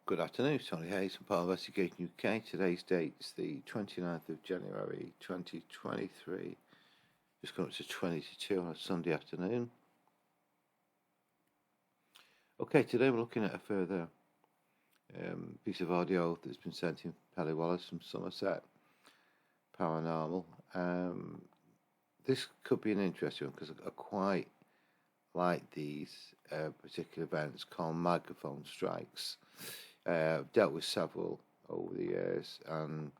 Good afternoon, Tony Hayes from Paranormal Investigation UK. Today's date is the 29th of January 2023. Just going up to 22 on a Sunday afternoon. Okay, today we're looking at a further piece of audio that's been sent in Pelly Wallace from Somerset Paranormal. This could be an interesting one because I quite like these particular events called microphone strikes. I've dealt with several over the years and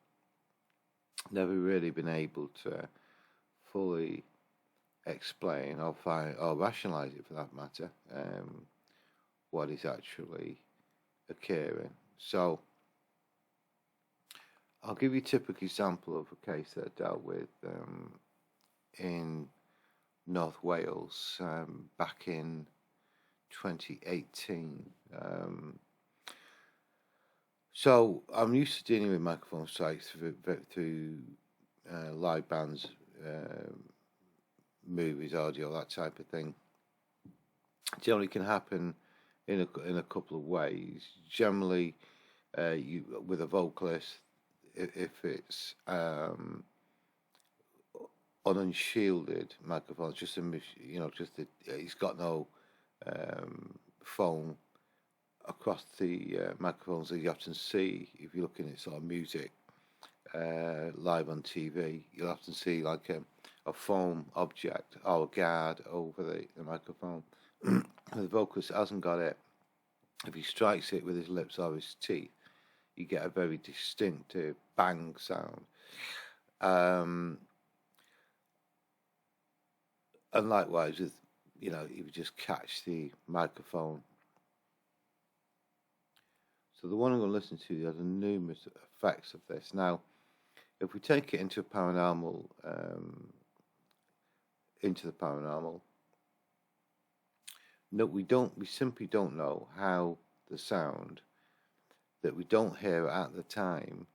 never really been able to fully explain or rationalise it for that matter, what is actually occurring. So I'll give you a typical example of a case that I dealt with in North Wales back in 2018. So I'm used to dealing with microphone strikes through live bands, movies, audio, that type of thing. Generally can happen in a couple of ways. Generally, with a vocalist, if it's an unshielded microphone, it's got no foam across the microphones that you often see if you're looking at sort of music live on TV. You'll often see like a foam object or a guard over the microphone. The vocalist hasn't got it. If he strikes it with his lips or his teeth, you get a very distinctive bang sound. And likewise with, if you just catch the microphone. So the one I'm going to listen to has numerous effects of this. Now, if we take it into the paranormal, no, we simply don't know how the sound that we don't hear at the time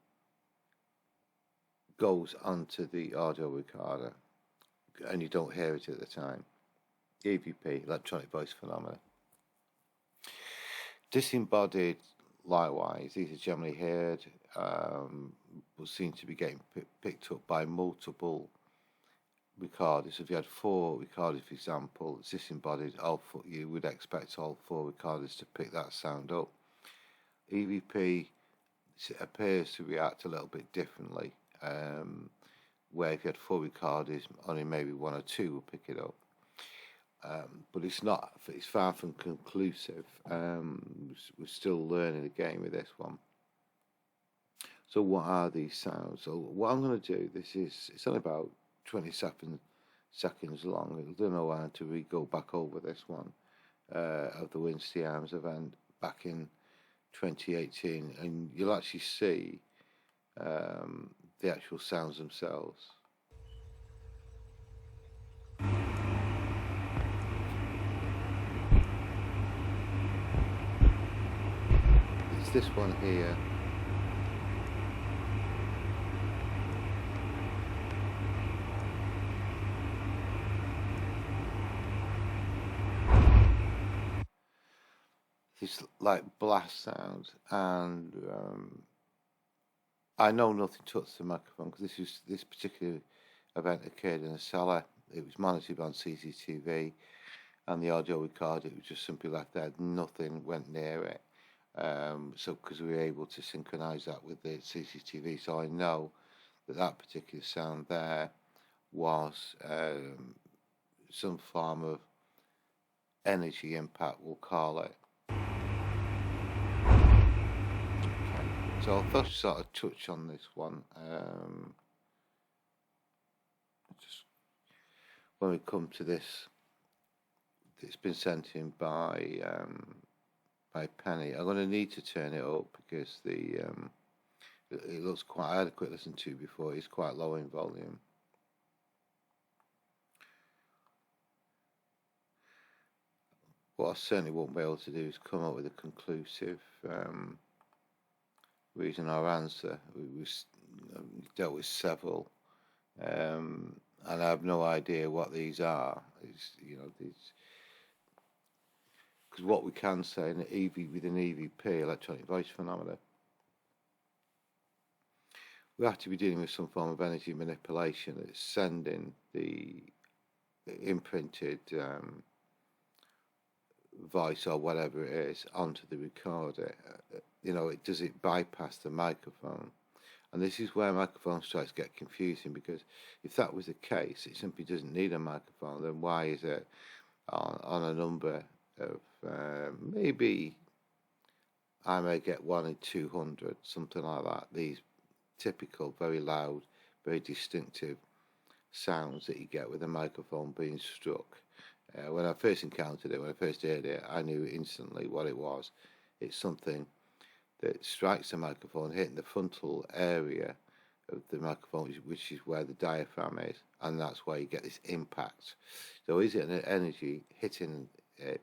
goes onto the audio recorder, and you don't hear it at the time. EVP, electronic voice phenomena. Disembodied, likewise, these are generally heard, will seem to be getting picked up by multiple recorders. If you had 4 recorders, for example, it's disembodied, you would expect all 4 recorders to pick that sound up. EVP appears to react a little bit differently, where if you had 4 recorders, only maybe 1 or 2 will pick it up. But it's far from conclusive. We're still learning the game with this one. So what are these sounds? So what I'm going to do, it's only about 27 seconds long. I don't know how to go back over this one of the Wednesday Arms event back in 2018, and you'll actually see the actual sounds themselves. It's this one here. It's like blast sounds, and I know nothing touched the microphone because this particular event occurred in a cellar. It was monitored on CCTV, and the audio recorder, it was just simply left there. Nothing went near it. So because we were able to synchronise that with the CCTV, so I know that particular sound there was some form of energy impact, we'll call it. So I'll first sort of touch on this one. Just when we come to this, it's been sent in by Penny. I'm going to need to turn it up because it looks quite. I had a quick listen to it before. It's quite low in volume. What I certainly won't be able to do is come up with a conclusive reason or answer. We dealt with several, and I have no idea what these are. These Because what we can say in with an EVP, electronic voice phenomena, we have to be dealing with some form of energy manipulation that's sending the imprinted voice or whatever it is onto the recorder. Does it bypass the microphone? And this is where microphone strikes get confusing, because if that was the case, it simply doesn't need a microphone. Then why is it on a number of maybe I may get 1 in 200, something like that, these typical, very loud, very distinctive sounds that you get with a microphone being struck. When I first encountered it, when I first heard it, I knew instantly what it was. It's something that strikes the microphone, hitting the frontal area of the microphone, which is where the diaphragm is, and that's where you get this impact. So is it an energy hitting it?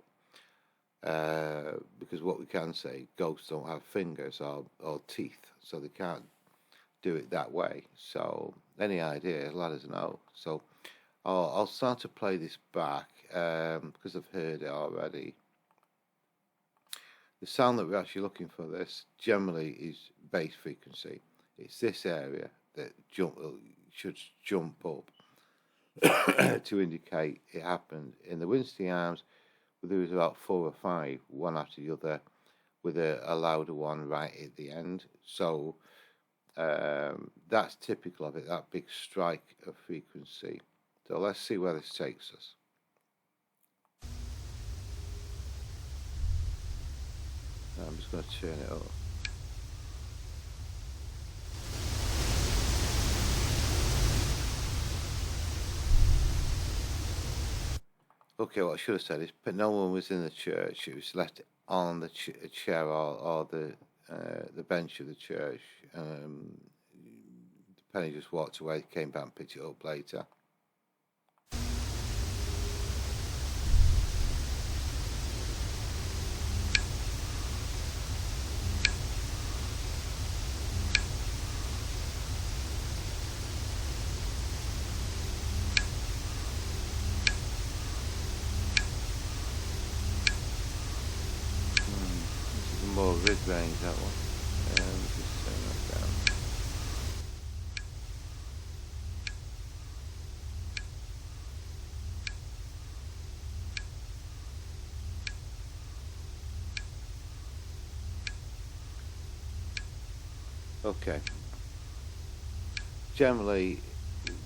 Because what we can say, ghosts don't have fingers or teeth, so they can't do it that way. So any idea, let us know. So I'll start to play this back because I've heard it already. The sound that we're actually looking for this generally is bass frequency. It's this area that should jump up to indicate it happened. In the Wednesday Arms, there was about 4 or 5, one after the other, with a louder one right at the end. So that's typical of it, that big strike of frequency. So let's see where this takes us. I'm just going to turn it up. Okay, what I should have said is, but no one was in the church. It was left on the chair or the bench of the church. Penny just walked away, came back and picked it up later. More mid-range, that one. Just turn that down. Okay. Generally,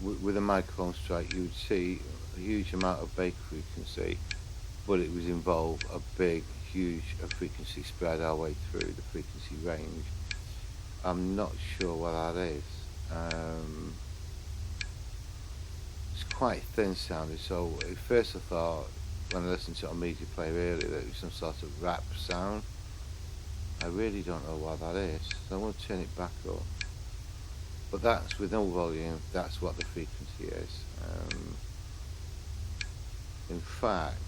with a microphone strike, you would see a huge amount of bass frequency, but it would involve a big, huge frequency spread our way through the frequency range. I'm not sure what that is. It's quite thin sounding, so at first I thought, when I listened to it on media player earlier, that it was some sort of rap sound. I really don't know what that is, so I'm going to turn it back up. But that's with no volume, that's what the frequency is. In fact,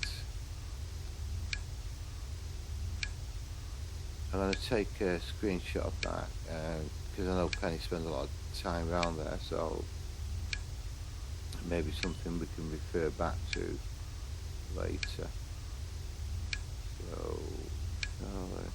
I'm going to take a screenshot of that because I know Penny spends a lot of time around there, so maybe something we can refer back to later. So let's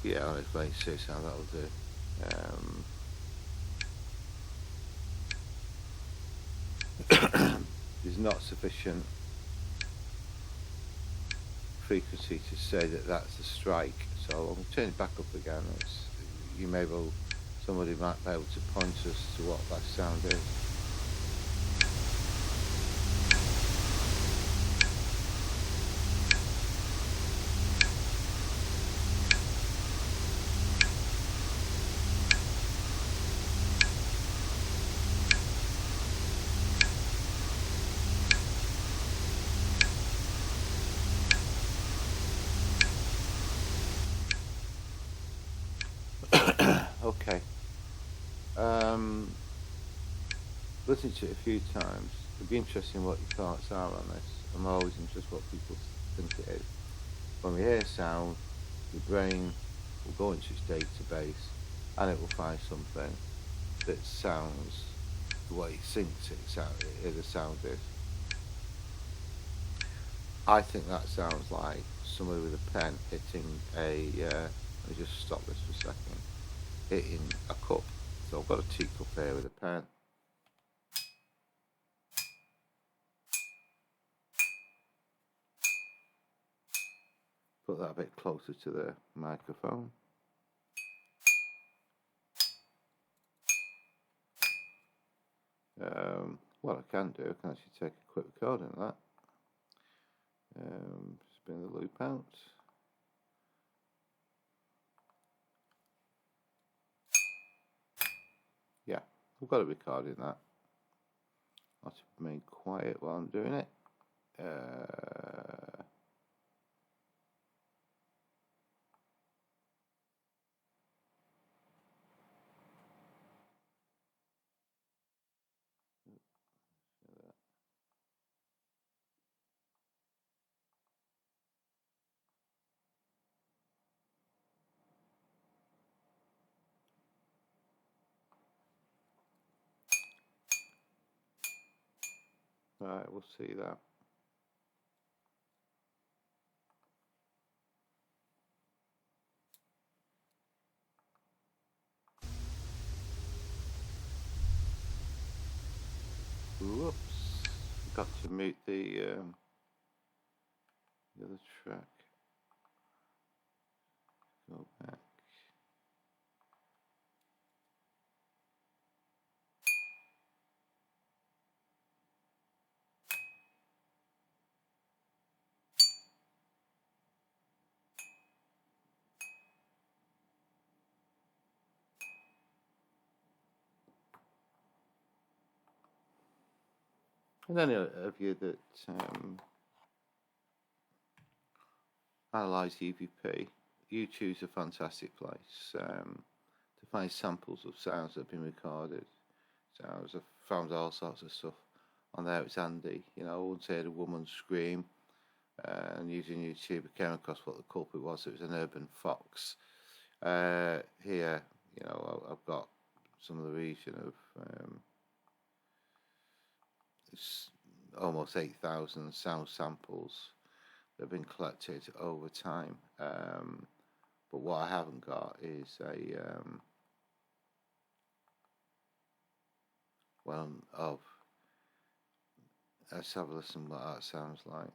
yeah, I'll explain to you how that'll do. There's not sufficient frequency to say that that's a strike, so I'm going to turn it back up again. Somebody might be able to point us to what that sound is. Okay. listened to it a few times. It'd be interesting what your thoughts are on this. I'm always interested what people think it is. When we hear sound, your brain will go into its database and it will find something that sounds the way it thinks the sound is. I think that sounds like somebody with a pen hitting a, let me just stop this for a second, hitting a cup. So I've got a teacup here with a pen. Put that a bit closer to the microphone. What I can do, I can actually take a quick recording of that. Spin the loop out. Yeah, I've got a recording that. I have to remain quiet while I'm doing it. Right, we'll see that. Whoops, got to mute the other track. Go back. And any of you that analyse EVP, YouTube's a fantastic place to find samples of sounds that have been recorded. Sounds, I've found all sorts of stuff on there. It's handy. You know, I once heard a woman scream, and using YouTube, I came across what the culprit was. It was an urban fox. Here, you know, I've got some of the region of it's almost 8,000 sound samples that have been collected over time. But what I haven't got is let's have a listen what that sounds like.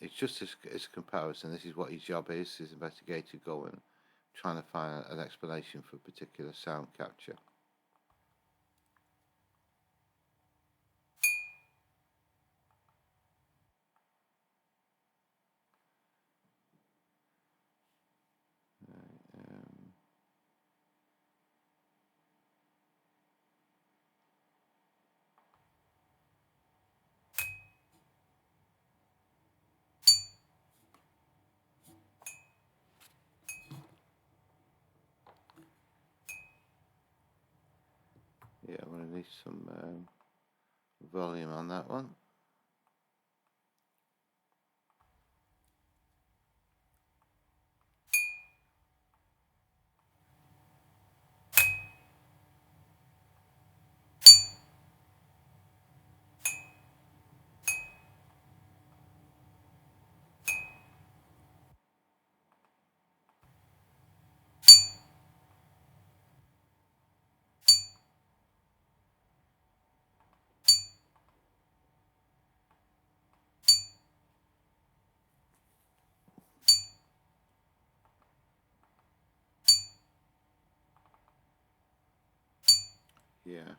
It's just as a comparison. This is what his job is. His investigator going, trying to find an explanation for a particular sound capture. Yeah, I'm going to need some volume on that one. Yeah.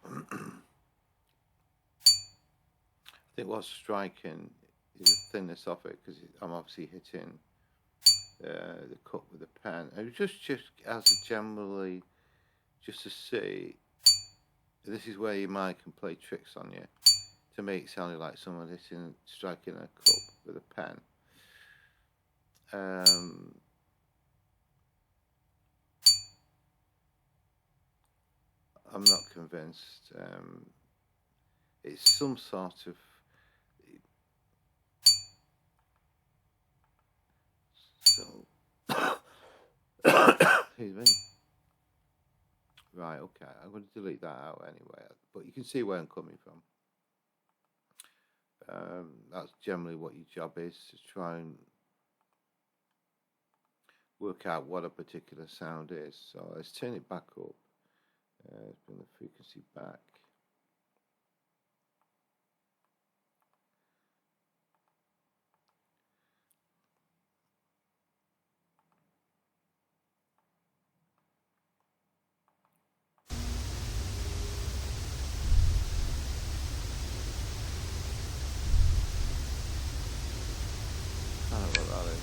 I think what's striking is the thinness of it, because I'm obviously hitting the cup with a pen. It was just as a generally, just to see, this is where your mind can play tricks on you. To me, it sounded like someone striking a cup with a pen. Um, I'm not convinced. It's some sort of so. Excuse me. Right, okay. I'm going to delete that out anyway, but you can see where I'm coming from. That's generally what your job is, to try and work out what a particular sound is. So let's turn it back up. Let's bring the frequency back. I don't know what that is.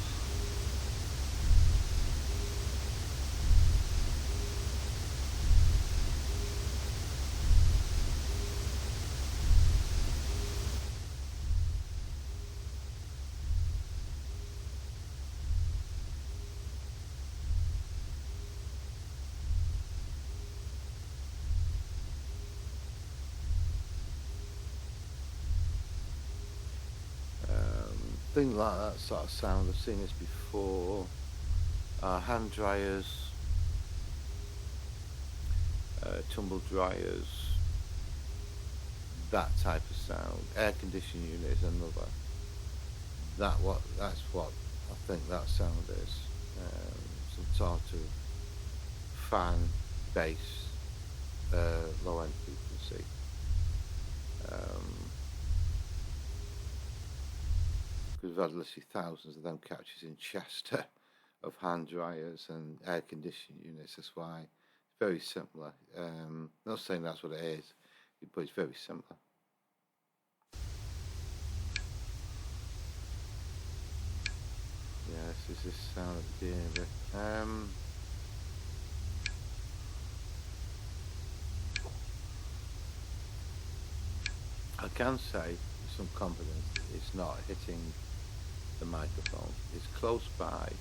Things like that sort of sound, I've seen this before. Hand dryers, tumble dryers, that type of sound. Air conditioning unit is another. That's what I think that sound is. Some sort of fan, bass, low end frequency. Because we've had literally thousands of them catches in Chester of hand dryers and air conditioning units. That's why it's very similar. Not saying that's what it is, but it's very similar. Yeah, this is this sound at the beginning of it. I can say with some confidence it's not hitting the microphone. It's close by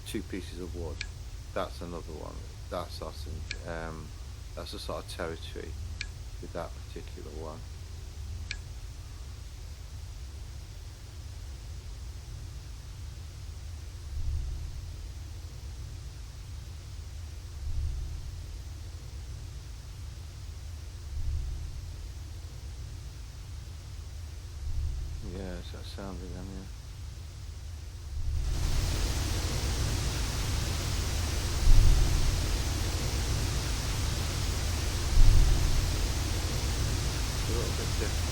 2 pieces of wood. That's another one. That's a sort of territory with that particular one. Yeah, it's that sound again, yeah. It's a little bit different.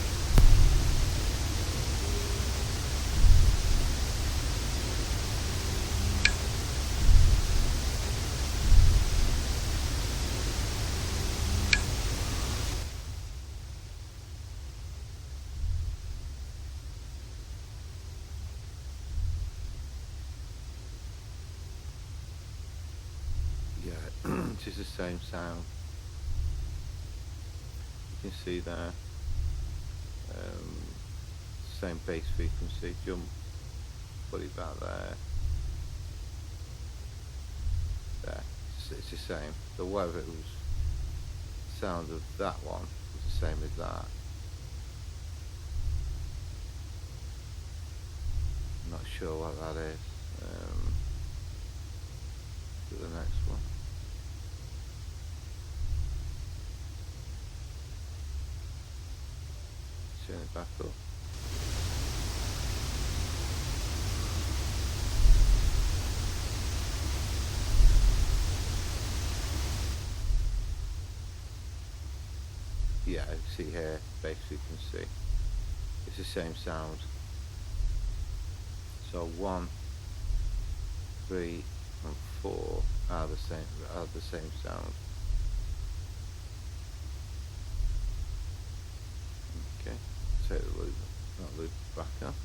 It is the same sound. You can see there, same bass frequency. Jump, put it back there. There, it's the same. So whatever it was, the sound of that one is the same as that. I'm not sure what that is. To the next one. Turn it back up. Yeah, you see here, bass frequency. It's the same sound. So 1, 3, and 4 are the same sound. Okay, take the loop, that loop back up.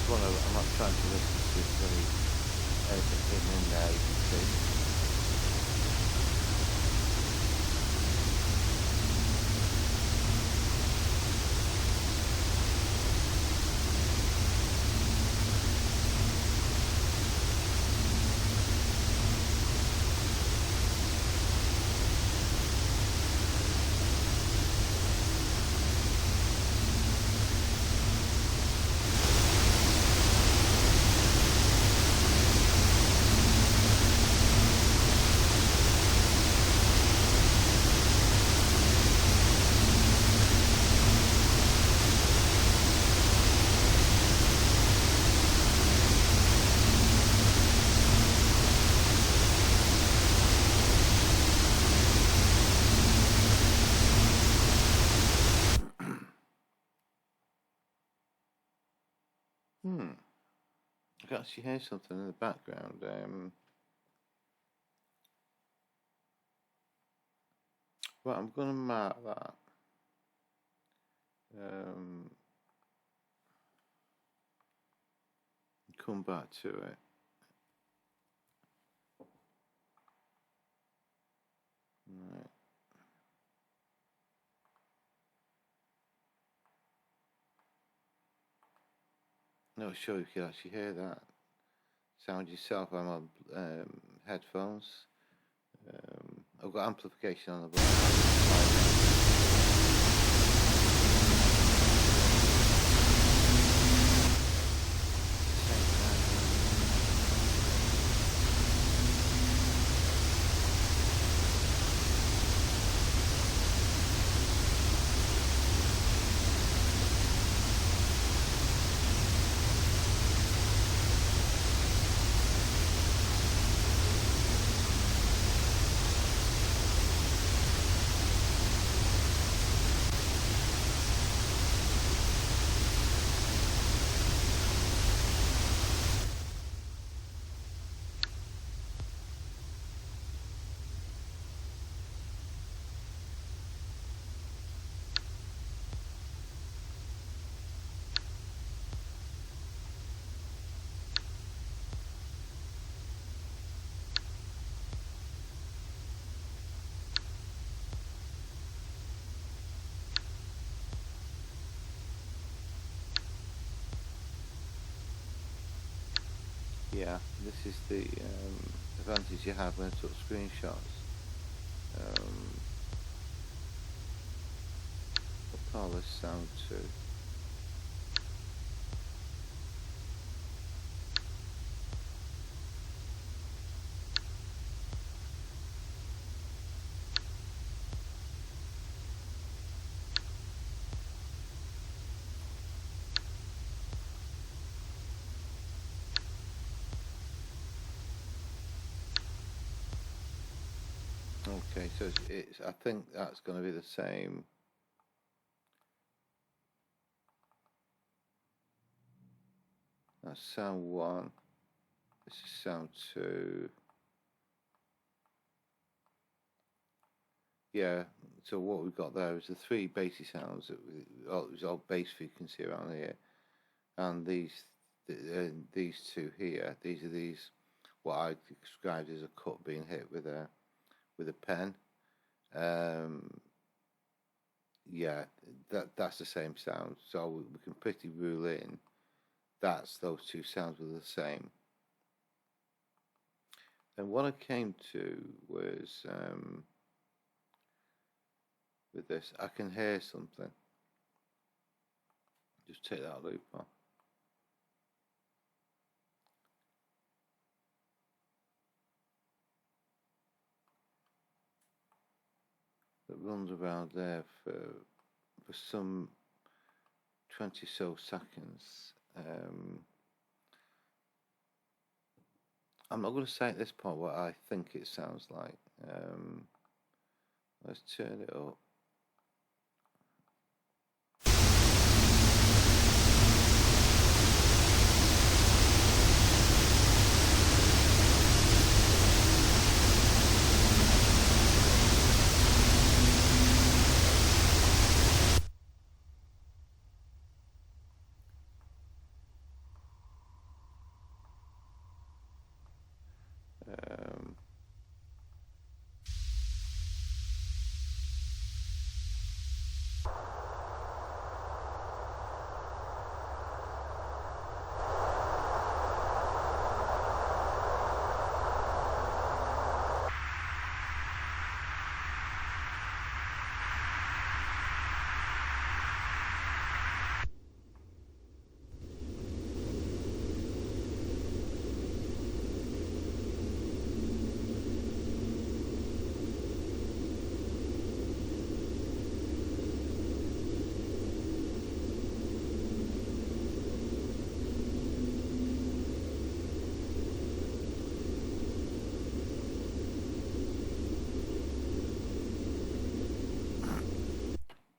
One I'm not trying to listen to anything hidden in there, you can see. I can actually hear something in the background. Right, I'm going to mark that. Come back to it. Right. Not sure if you can actually hear that sound yourself. I'm on headphones. I've got amplification on the bottom. Yeah, this is the advantage you have when I took screenshots. What call this sound to? Okay, so it's I think that's going to be the same. That's sound 1. This is sound 2. Yeah, so what we've got there is the 3 bassy sounds that there's all bass frequency around here, and these 2 here. These are what I described as a cut being hit with a pen. Yeah, that's the same sound. So we can pretty rule in those 2 sounds were the same. And what I came to was with this, I can hear something. Just take that loop off. That runs around there for some 20 so seconds. I'm not going to say at this point what I think it sounds like. Let's turn it up.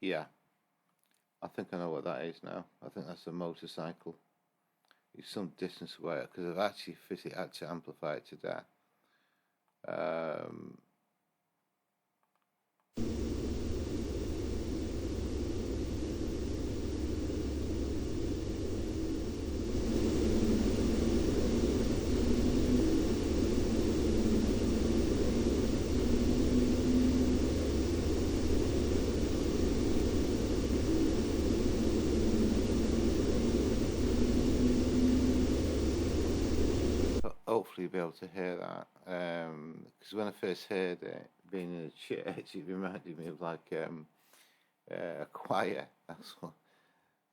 Yeah, I think I know what that is now. I think that's a motorcycle. It's some distance away because I've actually had to amplify it to death. Hopefully you'll be able to hear that, because when I first heard it, being in a church, it reminded me of like a choir. That's what,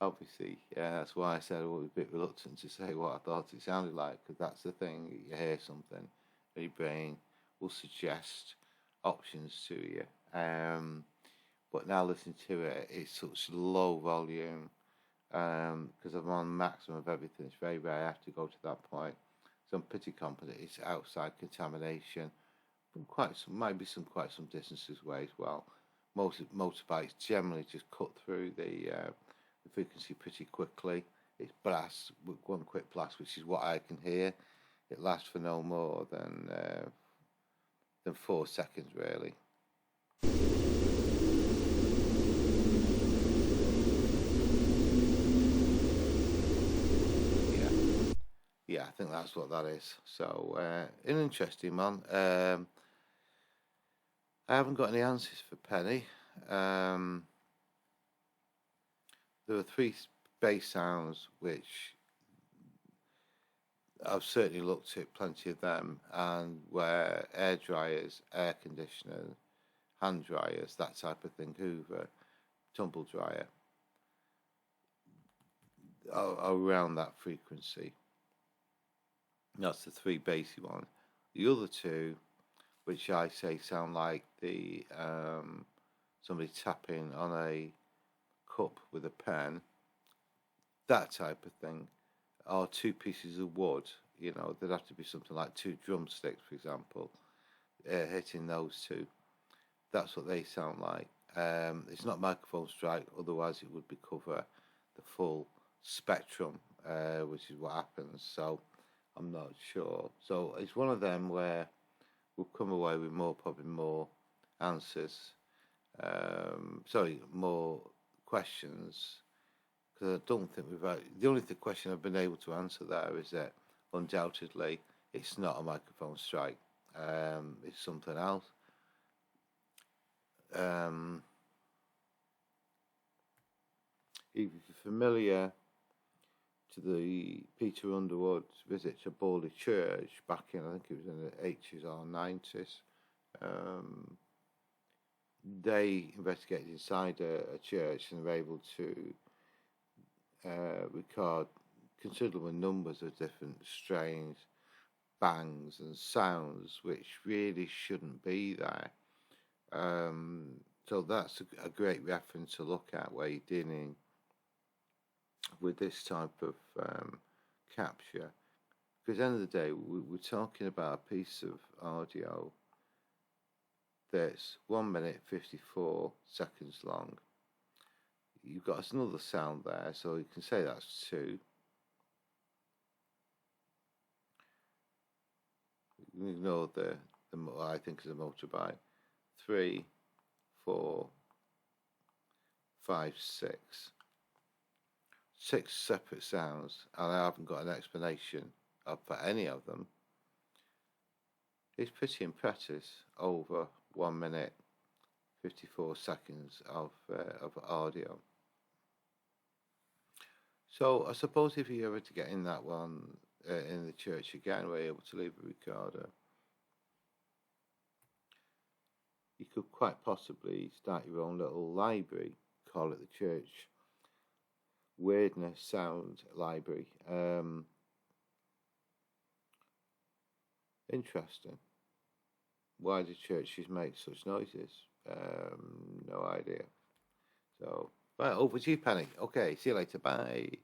obviously, that's why I said I was a bit reluctant to say what I thought it sounded like, because that's the thing. You hear something, and your brain will suggest options to you. But now listening to it, it's such low volume, because I'm on maximum of everything. It's very rare I have to go to that point. So I'm pretty confident it's outside contamination. From maybe quite some distances away as well. Most motorbikes generally just cut through the frequency pretty quickly. It's blast with one quick blast, which is what I can hear. It lasts for no more than 4 seconds, really. Yeah, I think that's what that is. So, an interesting one. I haven't got any answers for Penny. There are 3 bass sounds which I've certainly looked at plenty of them, and where air dryers, air conditioners, hand dryers, that type of thing, Hoover, tumble dryer, are around that frequency. That's the 3 basic ones. The other 2, which I say sound like the somebody tapping on a cup with a pen, that type of thing, are 2 pieces of wood. You know, there'd have to be something like 2 drumsticks, for example, hitting those 2. That's what they sound like. It's not microphone strike, otherwise it would cover the full spectrum, which is what happens. So I'm not sure. So it's one of them where we'll come away with probably more answers. More questions. Because I don't think the only question I've been able to answer there is that undoubtedly it's not a microphone strike. It's something else. If you're familiar to the Peter Underwood's visit to Borley Church back in, I think it was in the 80s or 90s, they investigated inside a church and were able to record considerable numbers of different strange bangs and sounds which really shouldn't be there. So that's a great reference to look at where you're dealing with this type of capture, because at the end of the day we're talking about a piece of audio that's 1 minute 54 seconds long. You've got another sound there, so you can say that's 2. You ignore the I think is a motorbike. 3, 4, 5, 6. 6 separate sounds, and I haven't got an explanation for any of them. It's pretty impressive over 1 minute 54 seconds of audio. So I suppose if you ever to get in that one in the church again, we're able to leave a recorder, you could quite possibly start your own little library, call it the church weirdness sound library. Interesting. Why do churches make such noises? No idea. So, right, over to you, Penny. Okay, see you later. Bye.